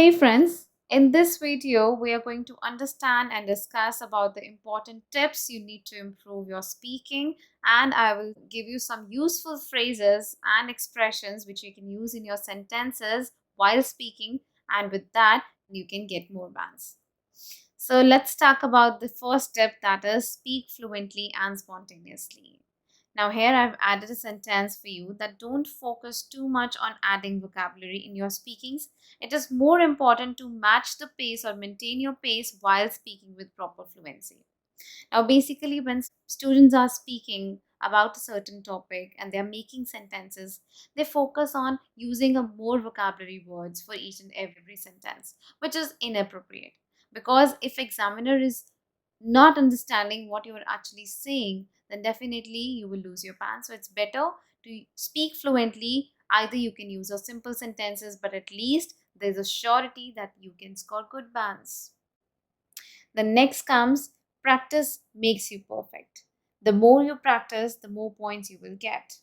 Hey friends, in this video we are going to understand and discuss about the important tips you need to improve your speaking, and I will give you some useful phrases and expressions which you can use in your sentences while speaking, and with that you can get more bands. So let's talk about the first tip, that is speak fluently and spontaneously. Now here I've added a sentence for you that don't focus too much on adding vocabulary in your speakings. It is more important to match the pace or maintain your pace while speaking with proper fluency. Now basically when students are speaking about a certain topic and they're making sentences, they focus on using a more vocabulary words for each and every sentence, which is inappropriate. Because if examiner is not understanding what you're actually saying, then definitely you will lose your pants. So it's better to speak fluently. Either you can use your simple sentences, but at least there's a surety that you can score good bands. The next comes practice makes you perfect. The more you practice, the more points you will get.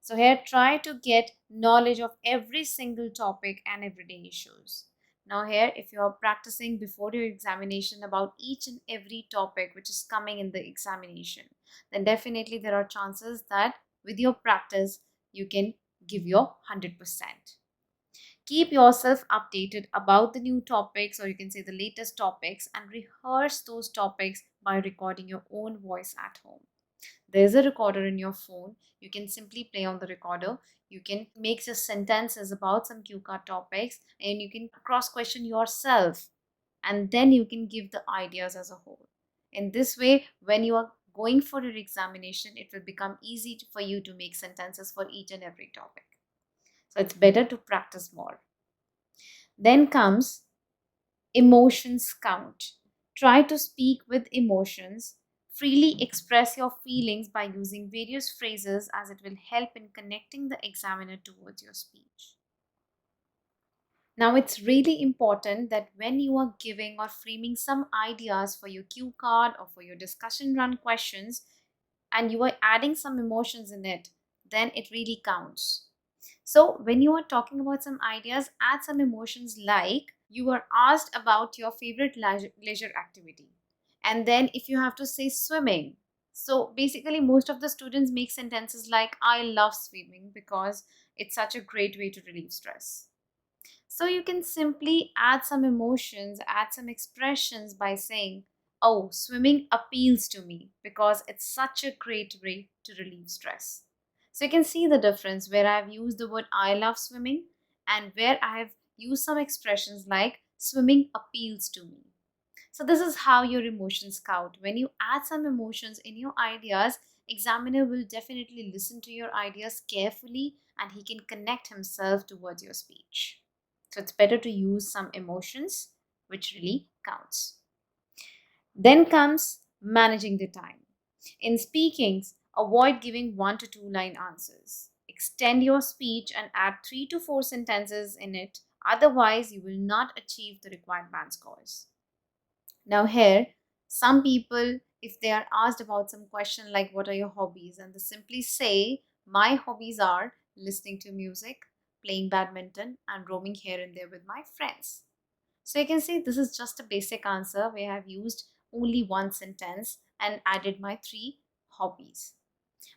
So here try to get knowledge of every single topic and everyday issues. Now here if you are practicing before your examination about each and every topic which is coming in the examination, then definitely there are chances that with your practice you can give your 100%. Keep yourself updated about the new topics, or you can say the latest topics, and rehearse those topics by recording your own voice at home. There's a recorder in your phone. You can simply play on the recorder. You can make just sentences about some cue card topics and you can cross question yourself, and then you can give the ideas as a whole. In this way, when you are going for your examination, it will become easy for you to make sentences for each and every topic. So it's better to practice more. Then comes emotions count. Try to speak with emotions. Freely express your feelings by using various phrases, as it will help in connecting the examiner towards your speech. Now, it's really important that when you are giving or framing some ideas for your cue card or for your discussion run questions, and you are adding some emotions in it, then it really counts. So, when you are talking about some ideas, add some emotions like you are asked about your favorite leisure activity. And then, if you have to say swimming, so basically, most of the students make sentences like, I love swimming because it's such a great way to relieve stress. So, you can simply add some emotions, add some expressions by saying, oh, swimming appeals to me because it's such a great way to relieve stress. So you can see the difference where I've used the word I love swimming and where I have used some expressions like swimming appeals to me. So this is how your emotions count. When you add some emotions in your ideas, examiner will definitely listen to your ideas carefully and he can connect himself towards your speech. So it's better to use some emotions, which really counts. Then comes managing the time. In speakings, avoid giving 1 to 2 line answers. Extend your speech and add 3 to 4 sentences in it. Otherwise, you will not achieve the required band scores. Now, here, some people, if they are asked about some question like, what are your hobbies? And they simply say, my hobbies are listening to music, playing badminton, and roaming here and there with my friends. So you can see this is just a basic answer where I've used only one sentence and added my 3 hobbies.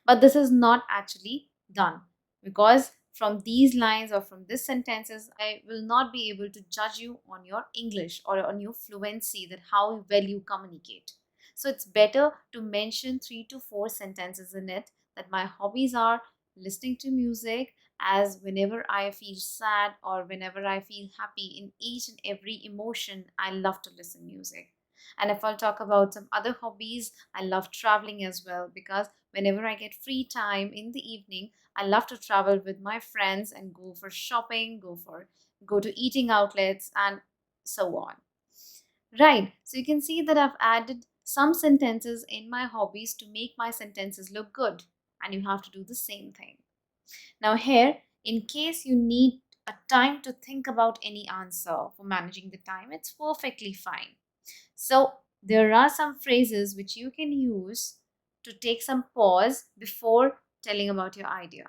But this is not actually done, because from these lines or from these sentences, I will not be able to judge you on your English or on your fluency, that how well you communicate. So it's better to mention 3 to 4 sentences in it, that my hobbies are listening to music, as whenever I feel sad or whenever I feel happy, in each and every emotion, I love to listen music. And if I'll talk about some other hobbies, I love traveling as well, because whenever I get free time in the evening, I love to travel with my friends and go for shopping, go to eating outlets and so on. Right. So you can see that I've added some sentences in my hobbies to make my sentences look good, and you have to do the same thing. Now here, in case you need a time to think about any answer for managing the time, it's perfectly fine. So there are some phrases which you can use to take some pause before telling about your idea.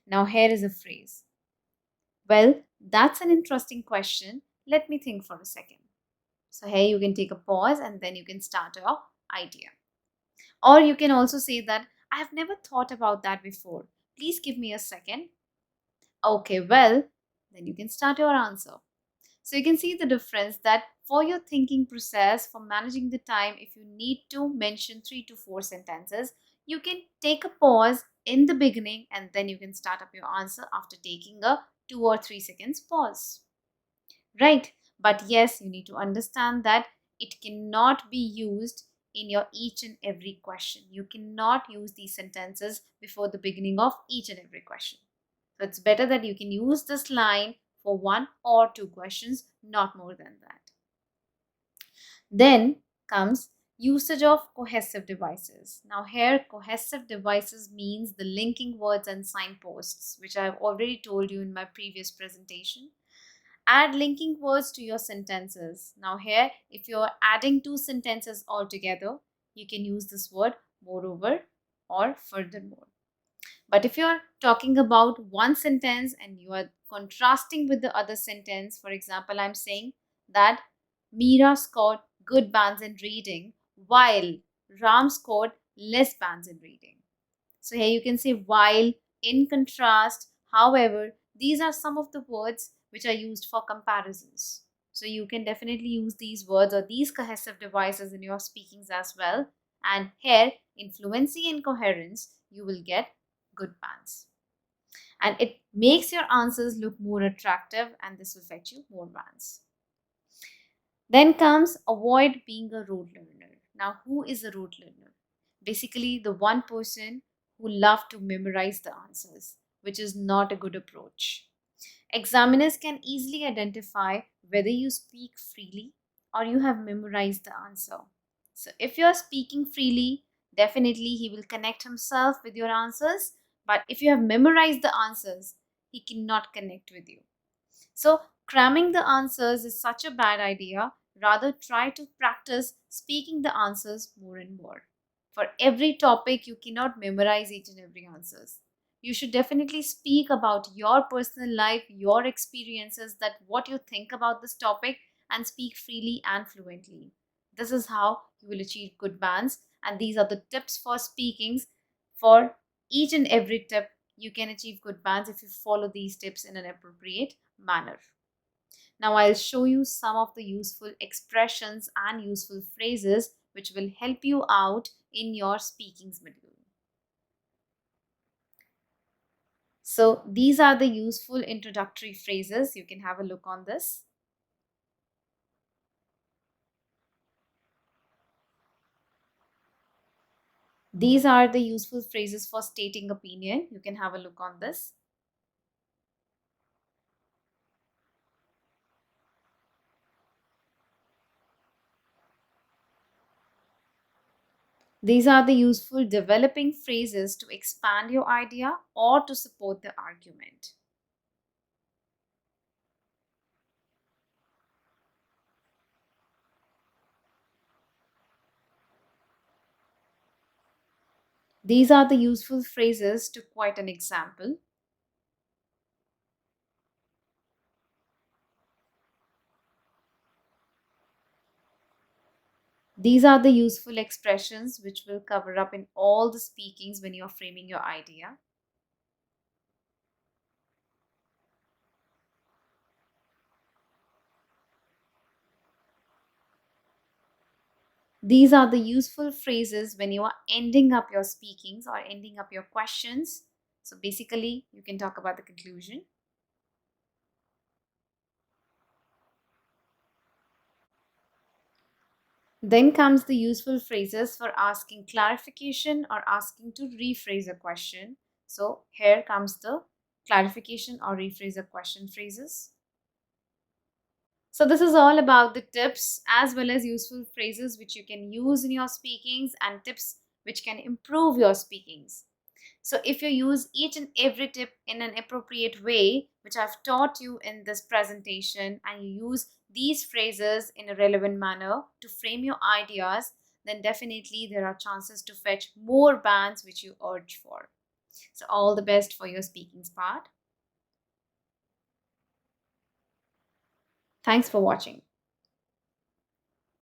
Now here is a phrase. Well, that's an interesting question. Let me think for a second. So here you can take a pause and then you can start your idea. Or you can also say that I have never thought about that before. Please give me a second. Okay, well, then you can start your answer. So you can see the difference that for your thinking process, for managing the time, if you need to mention 3 to 4 sentences, you can take a pause in the beginning and then you can start up your answer after taking a 2 or 3 seconds pause. Right? But yes, you need to understand that it cannot be used in your each and every question. You cannot use these sentences before the beginning of each and every question. So it's better that you can use this line for 1 or 2 questions, not more than that. Then comes usage of cohesive devices. Now here cohesive devices means the linking words and signposts, which I've already told you in my previous presentation. Add linking words to your sentences. Now here, if you're adding 2 sentences altogether, you can use this word moreover or furthermore. But if you're talking about one sentence and you are contrasting with the other sentence, for example, I'm saying that Meera scored good bands in reading while Ram scored less bands in reading. So here you can say while, in contrast, however, these are some of the words which are used for comparisons. So you can definitely use these words or these cohesive devices in your speakings as well. And here, in fluency and coherence, you will get good bands. And it makes your answers look more attractive and this will fetch you more bands. Then comes avoid being a rote learner. Now, who is a rote learner? Basically, the one person who love to memorize the answers, which is not a good approach. Examiners can easily identify whether you speak freely or you have memorized the answer. So, if you are speaking freely, definitely he will connect himself with your answers. But if you have memorized the answers, he cannot connect with you. So, cramming the answers is such a bad idea. Rather, try to practice speaking the answers more and more. For every topic, you cannot memorize each and every answers. You should definitely speak about your personal life, your experiences, that what you think about this topic, and speak freely and fluently. This is how you will achieve good bands, and these are the tips for speakings. For each and every tip, you can achieve good bands if you follow these tips in an appropriate manner. Now I'll show you some of the useful expressions and useful phrases which will help you out in your speakings module. So these are the useful introductory phrases. You can have a look on this. These are the useful phrases for stating opinion. You can have a look on this. These are the useful developing phrases to expand your idea or to support the argument. These are the useful phrases to quote an example. These are the useful expressions which will cover up in all the speakings when you're framing your idea. These are the useful phrases when you are ending up your speakings or ending up your questions. So basically, you can talk about the conclusion. Then comes the useful phrases for asking clarification or asking to rephrase a question. So here comes the clarification or rephrase a question phrases. So this is all about the tips as well as useful phrases which you can use in your speakings and tips which can improve your speakings. So if you use each and every tip in an appropriate way, which I've taught you in this presentation, and you use these phrases in a relevant manner to frame your ideas, then definitely there are chances to fetch more bands which you urge for. So all the best for your speakings part. Thanks for watching.